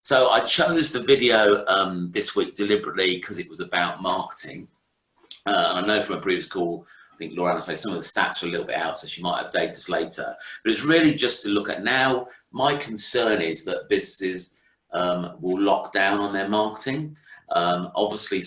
So I chose the video this week deliberately because it was about marketing. And I know from a previous call, I think Laura said some of the stats are a little bit out, so she might update us later. But it's really just to look at now. My concern is that businesses will lock down on their marketing. Obviously,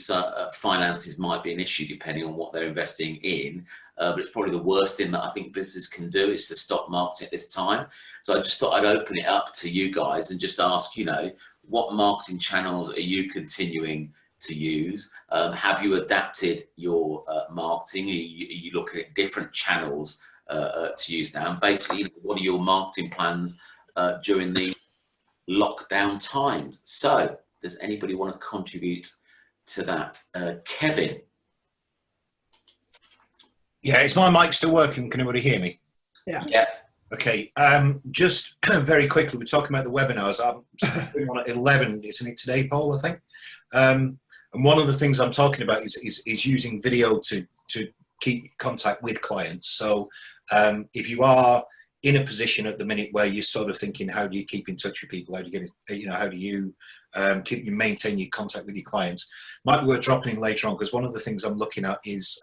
finances might be an issue depending on what they're investing in. But it's probably the worst thing that I think businesses can do is to stop marketing at this time. So I just thought I'd open it up to you guys and just ask, you know, what marketing channels are you continuing to use? Have you adapted your marketing? Are you looking at different channels to use now? And basically, what are your marketing plans during the lockdown times? So does anybody want to contribute to that? Kevin? Yeah, is my mic still working? Can anybody hear me? Yeah. Okay, just very quickly, we're talking about the webinars. I'm on at 11, isn't it today, Paul, I think? And one of the things I'm talking about is using video to keep contact with clients. So if you are in a position at the minute where you're sort of thinking, how do you keep in touch with people? How do you get it, you know, how do you maintain your contact with your clients? Might be worth dropping in later on, because one of the things I'm looking at is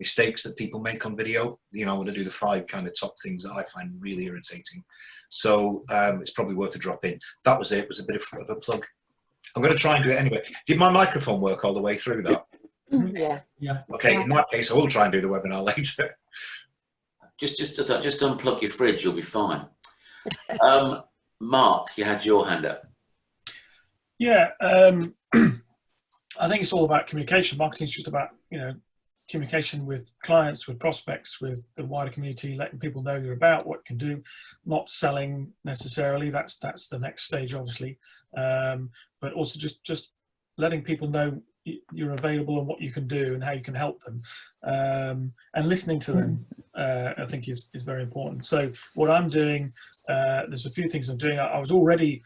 mistakes that people make on video. You know, I want to do the 5 kind of top things that I find really irritating. So it's probably worth a drop in. That was it. It was a bit of a plug. I'm going to try and do it anyway. Did my microphone work all the way through that? Yeah. Okay, in that case, I will try and do the webinar later. Just unplug your fridge, you'll be fine. Mark, you had your hand up. Yeah, I think it's all about communication. Marketing is just about, you know, communication with clients, with prospects, with the wider community, letting people know you're about, what you can do, not selling necessarily. That's the next stage, obviously, but also just letting people know you're available and what you can do and how you can help them, and listening to them, I think is very important. So what I'm doing, there's a few things I'm doing. I was already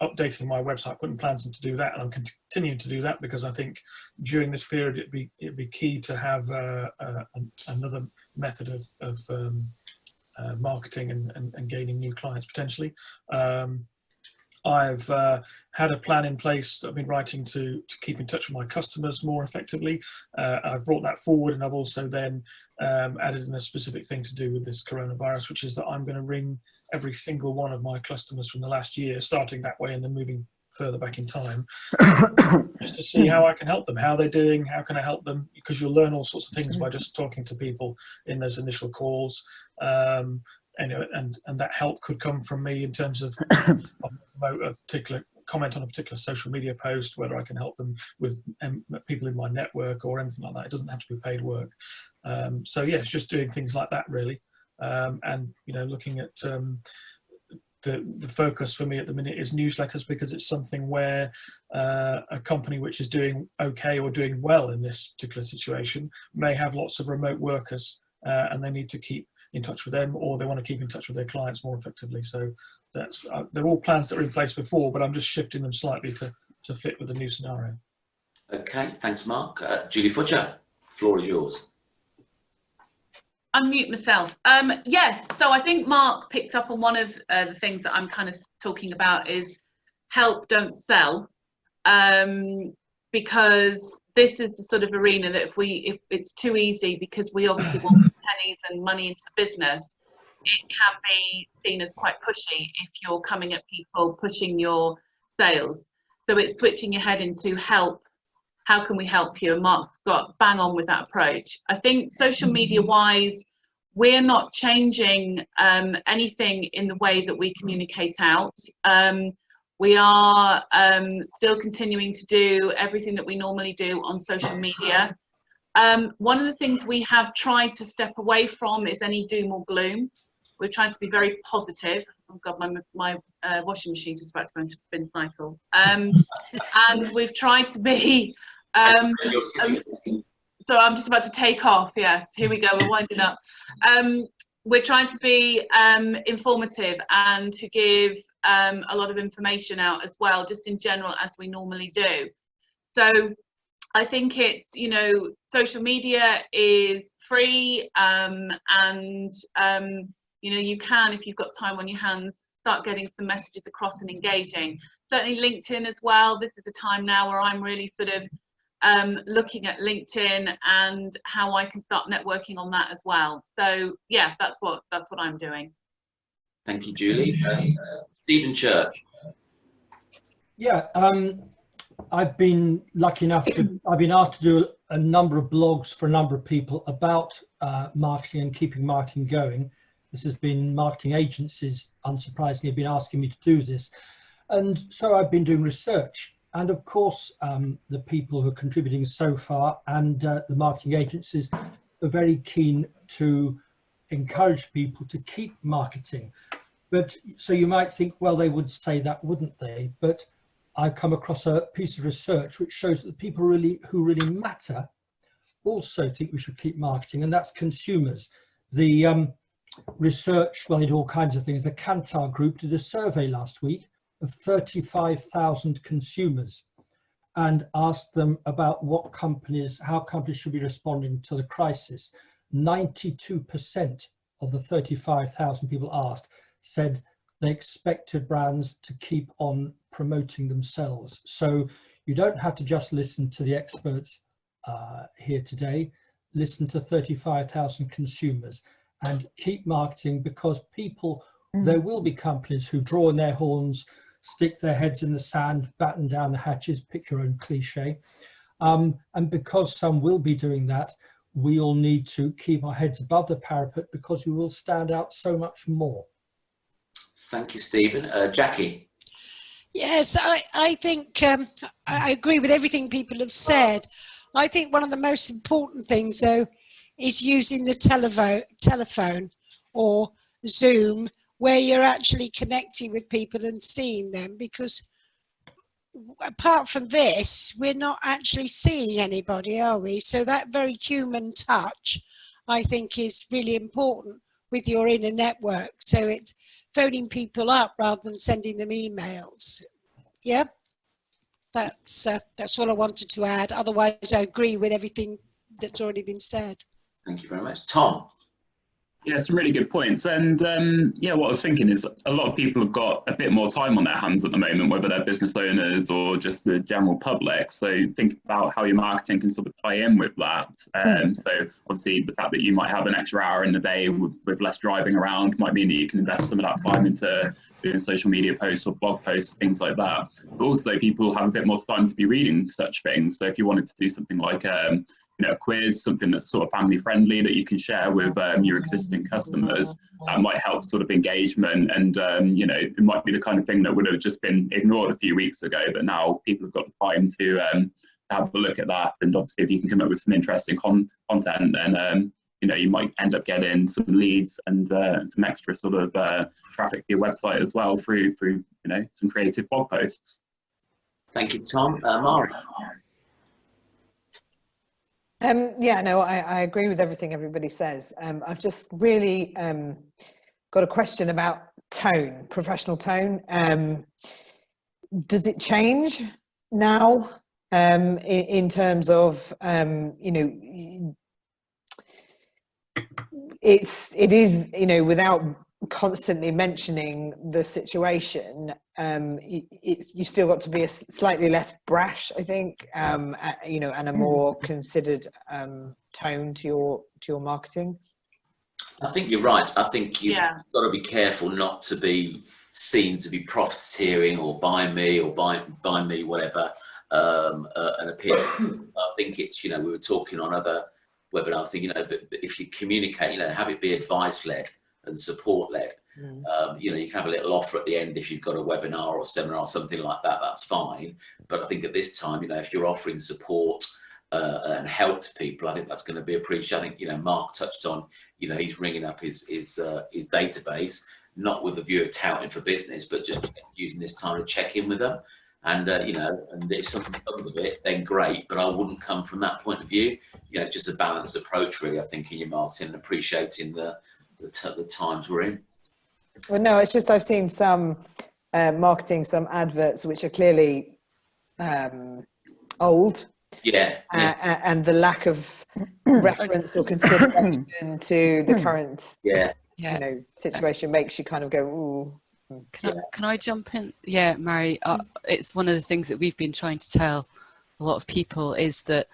updating my website, putting plans in to do that, and I'm continuing to do that because I think during this period it'd be key to have another method of marketing and gaining new clients potentially. I've had a plan in place that I've been writing to keep in touch with my customers more effectively. I've brought that forward, and I've also then added in a specific thing to do with this coronavirus, which is that I'm going to ring every single one of my customers from the last year, starting that way and then moving further back in time, just to see how I can help them, how they're doing, how can I help them, because you'll learn all sorts of things by just talking to people in those initial calls. And that help could come from me in terms of a particular comment on a particular social media post, whether I can help them with people in my network or anything like that. It doesn't have to be paid work. So yeah, it's just doing things like that really. And you know, looking at the focus for me at the minute is newsletters, because it's something where a company which is doing okay or doing well in this particular situation may have lots of remote workers, and they need to keep in touch with them, or they want to keep in touch with their clients more effectively. So that's they're all plans that were in place before, but I'm just shifting them slightly to fit with the new scenario. Okay, thanks, Mark. Julie Futcher, floor is yours. Unmute myself. Yes, so I think Mark picked up on one of the things that I'm kind of talking about is help, don't sell, because this is the sort of arena that if it's too easy, because we obviously want pennies and money into the business, it can be seen as quite pushy if you're coming at people pushing your sales. So it's switching your head into help. How can we help you? And Mark's got bang on with that approach. I think social media wise, we're not changing anything in the way that we communicate out. We are still continuing to do everything that we normally do on social media. One of the things we have tried to step away from is any doom or gloom. We're trying to be very positive. Oh God, my washing machine is about to go into a spin cycle. And we've tried to be, so I'm just about to take off. Yes, here we go, we're winding up. We're trying to be informative and to give a lot of information out as well, just in general, as we normally do. So I think it's, you know, social media is free, and you know, you can, if you've got time on your hands, start getting some messages across and engaging. Certainly LinkedIn as well. This is the time now where I'm really sort of looking at LinkedIn and how I can start networking on that as well. So yeah, that's what I'm doing. Thank you, Julie. Stephen Church. Yeah, I've been lucky enough I've been asked to do a number of blogs for a number of people about marketing and keeping marketing going. This has been marketing agencies, unsurprisingly, have been asking me to do this. And so I've been doing research. And of course, the people who are contributing so far and the marketing agencies are very keen to encourage people to keep marketing. But so you might think, well, they would say that, wouldn't they? But I've come across a piece of research which shows that the people who really matter also think we should keep marketing, and that's consumers. The research, well, they do all kinds of things. The Kantar Group did a survey last week of 35,000 consumers and asked them about how companies should be responding to the crisis. 92% of the 35,000 people asked said they expected brands to keep on promoting themselves. So you don't have to just listen to the experts here today, listen to 35,000 consumers and keep marketing, because there will be companies who draw in their horns, stick their heads in the sand, batten down the hatches, pick your own cliche. And because some will be doing that, we all need to keep our heads above the parapet, because we will stand out so much more. Thank you, Stephen. Jackie. Yes, I think I agree with everything people have said. I think one of the most important things, though, is using the telephone or Zoom, where you're actually connecting with people and seeing them, because apart from this, we're not actually seeing anybody, are we? So that very human touch, I think, is really important with your inner network. So it's phoning people up rather than sending them emails. Yeah, that's all I wanted to add. Otherwise, I agree with everything that's already been said. Thank you very much. Tom. Yeah, some really good points. And yeah, what I was thinking is a lot of people have got a bit more time on their hands at the moment, whether they're business owners or just the general public. So think about how your marketing can sort of tie in with that. So obviously the fact that you might have an extra hour in the day with less driving around might mean that you can invest some of that time into doing social media posts or blog posts, things like that. But also people have a bit more time to be reading such things. So if you wanted to do something like a quiz, something that's sort of family friendly that you can share with your existing customers, that might help sort of engagement. And it might be the kind of thing that would have just been ignored a few weeks ago, but now people have got the time to have a look at that. And obviously if you can come up with some interesting content, then you might end up getting some leads and some extra sort of traffic to your website as well through some creative blog posts. Thank you, Tom. Mari. Yeah, no, I agree with everything everybody says. I've just really got a question about tone, professional tone. Does it change now in terms of, it is, without constantly mentioning the situation, you've still got to be a slightly less brash, I think, and a more considered tone to your marketing. I think you're right. I think you've got to be careful not to be seen to be profiteering or buy me or buy me whatever and appear. I think it's we were talking on other webinars. I think but if you communicate, have it be advice led and support led. You can have a little offer at the end if you've got a webinar or seminar or something like that. That's fine. But I think at this time, if you're offering support and help to people, I think that's going to be appreciated. I think Mark touched on he's ringing up his database, not with the view of touting for business, but just using this time to check in with them. And and if something comes of it, then great. But I wouldn't come from that point of view. Just a balanced approach, really. I think in your marketing and appreciating the times we're in. Well, no, it's just I've seen some marketing, some adverts which are clearly old. Yeah. And the lack of reference or consideration to the current situation makes you kind of go, ooh. Can I jump in? Yeah, Mary, it's one of the things that we've been trying to tell a lot of people is that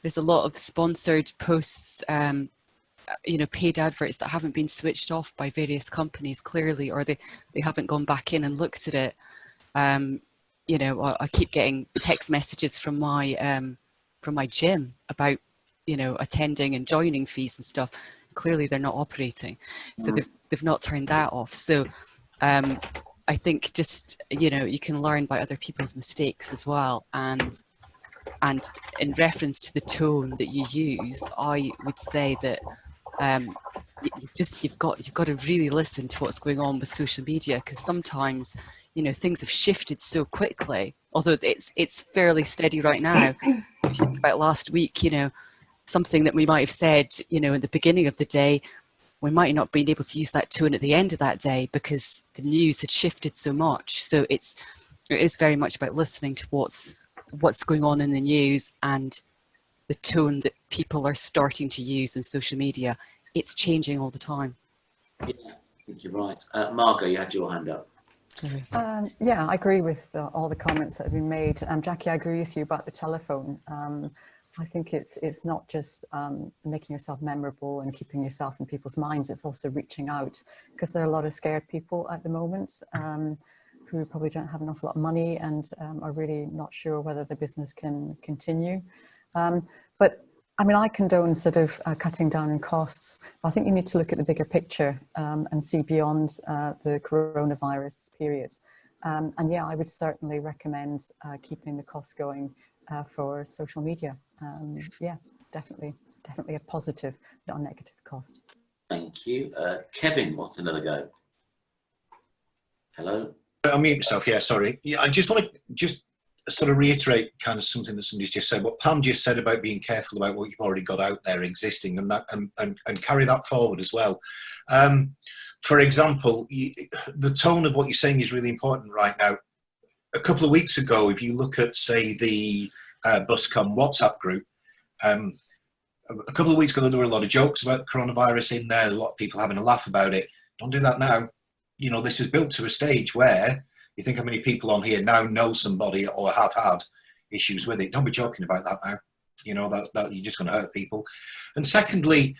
there's a lot of sponsored posts, paid adverts that haven't been switched off by various companies clearly, or they haven't gone back in and looked at it. I keep getting text messages from my gym about, attending and joining fees and stuff. Clearly they're not operating. So they've not turned that off. So I think just, you can learn by other people's mistakes as well. And in reference to the tone that you use, I would say that you've got to really listen to what's going on with social media, because sometimes things have shifted so quickly. Although it's fairly steady right now. If you think about last week, something that we might have said, in the beginning of the day, we might not have been able to use that tone at the end of that day because the news had shifted so much. So it is very much about listening to what's going on in the news and the tone that people are starting to use in social media. It's changing all the time. Yeah, I think you're right. Margot, you had your hand up. Sorry. Yeah, I agree with all the comments that have been made. Jackie, I agree with you about the telephone. I think it's not just making yourself memorable and keeping yourself in people's minds, it's also reaching out, because there are a lot of scared people at the moment who probably don't have an awful lot of money and are really not sure whether the business can continue. But I mean, I condone sort of cutting down in costs. I think you need to look at the bigger picture and see beyond the coronavirus period. And yeah, I would certainly recommend keeping the costs going for social media. Yeah, definitely a positive, not a negative cost. Thank you. Kevin, what's another go? Hello? Unmute yourself, yeah, sorry. Yeah, I just want to sort of reiterate kind of something that somebody's just said, what Pam just said about being careful about what you've already got out there existing, and that and carry that forward as well. For example, the tone of what you're saying is really important right now. A couple of weeks ago, if you look at, say, the Buscom WhatsApp group, a couple of weeks ago there were a lot of jokes about coronavirus in there, a lot of people having a laugh about it. Don't do that now. This is built to a stage where you think how many people on here now know somebody or have had issues with it. Don't be joking about that now. That you're just going to hurt people. And secondly,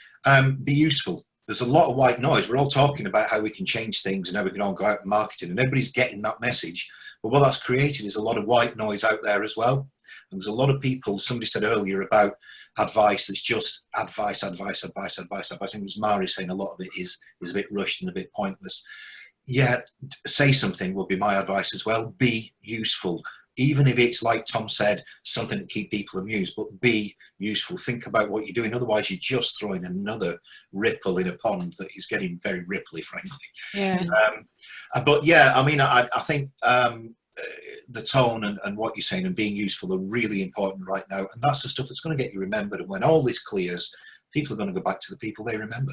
be useful. There's a lot of white noise. We're all talking about how we can change things and how we can all go out and market it, and everybody's getting that message. But what that's created is a lot of white noise out there as well. And there's a lot of people, somebody said earlier about advice that's just advice. I think it was Mari saying a lot of it is a bit rushed and a bit pointless. Yeah, say something would be my advice as well. Be useful. Even if it's, like Tom said, something to keep people amused, but be useful. Think about what you're doing. Otherwise, you're just throwing another ripple in a pond that is getting very ripply, frankly. Yeah. But yeah, I mean, I think the tone and what you're saying and being useful are really important right now. And that's the stuff that's going to get you remembered. And when all this clears, people are going to go back to the people they remember.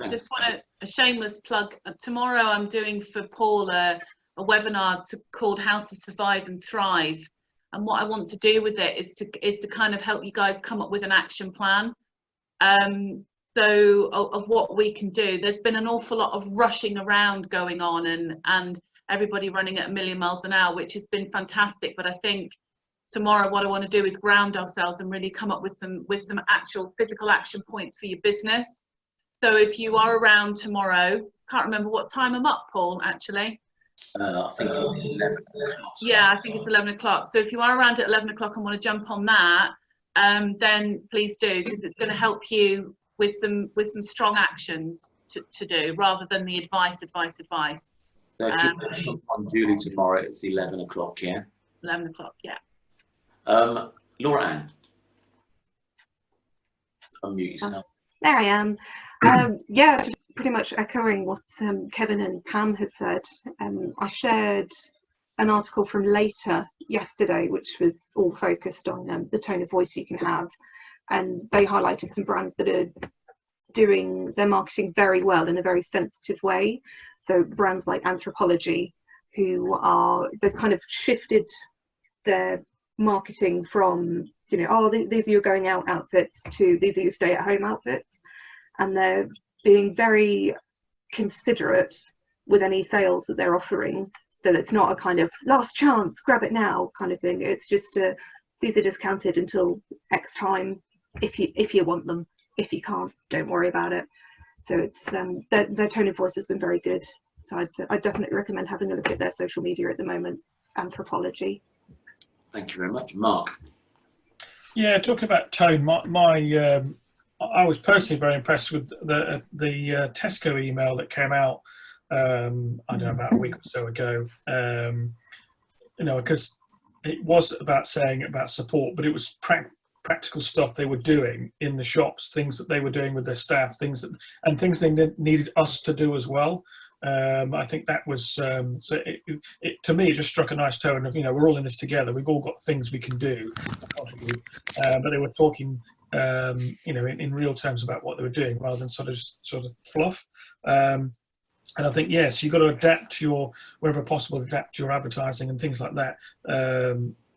I just want a shameless plug. Tomorrow I'm doing for Paul a webinar called How to Survive and Thrive. And what I want to do with it is to kind of help you guys come up with an action plan. So of what we can do. There's been an awful lot of rushing around going on and everybody running at 1,000,000 miles an hour, which has been fantastic. But I think tomorrow what I want to do is ground ourselves and really come up with some actual physical action points for your business. So if you are around tomorrow, can't remember what time I'm up, Paul, actually. I think it's 11 o'clock. Yeah, I think it's 11 o'clock. So if you are around at 11 o'clock and want to jump on that, then please do, because it's going to help you with some strong actions to do, rather than the advice. So if you're on Julie tomorrow, it's 11 o'clock, yeah? 11 o'clock, yeah. Laura Ann. Unmute yourself. There I am. Yeah, just pretty much echoing what Kevin and Pam had said. I shared an article from Later yesterday, which was all focused on the tone of voice you can have. And they highlighted some brands that are doing their marketing very well in a very sensitive way. So brands like Anthropology, they've kind of shifted their marketing from, these are your going out outfits to these are your stay at home outfits. And they're being very considerate with any sales that they're offering. So it's not a kind of last chance, grab it now kind of thing. It's just these are discounted until X time if you want them. If you can't, don't worry about it. So it's their tone of voice has been very good. So I'd definitely recommend having a look at their social media at the moment. Anthropology. Thank you very much, Mark. Yeah, talking about tone, I was personally very impressed with the Tesco email that came out. I don't know, about a week or so ago. You know, because it was about saying about support, but it was practical stuff they were doing in the shops, things that they were doing with their staff, things they needed us to do as well. I think that was so. To me, it just struck a nice tone of, you know, we're all in this together. We've all got things we can do, but they were talking, you know, in real terms about what they were doing rather than sort of fluff. And I think, yes, you've got to adapt wherever possible, adapt your advertising and things like that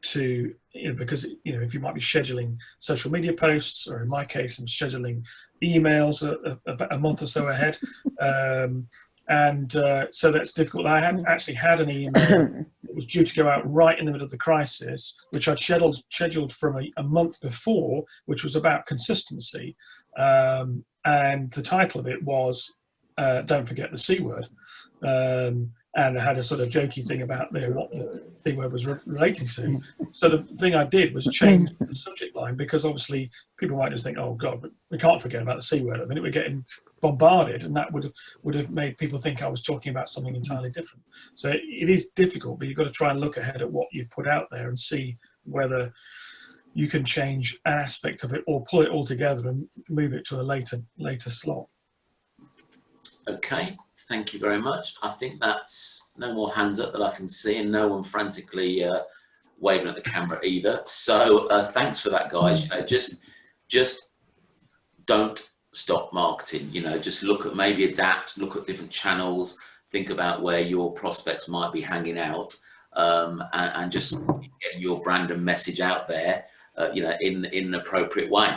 to, you know, because, you know, if you might be scheduling social media posts, or in my case, I'm scheduling emails about a month or so ahead. So that's difficult. I actually had an email that was due to go out right in the middle of the crisis, which I'd scheduled from a month before, which was about consistency. And the title of it was, don't forget the C word. And I had a sort of jokey thing about what the C word was relating to. So the thing I did was change the subject line, because obviously people might just think, oh God, but we can't forget about the C word. I mean, we're getting bombarded, and that would have made people think I was talking about something entirely different. So it is difficult, but you've got to try and look ahead at what you've put out there and see whether you can change an aspect of it or pull it all together and move it to a later slot. Okay, thank you very much. I think that's no more hands up that I can see, and no one frantically waving at the camera either. So thanks for that, guys. You know, just don't stop marketing. You know, just maybe adapt, look at different channels, think about where your prospects might be hanging out, and just get your brand and message out there, you know, in an appropriate way.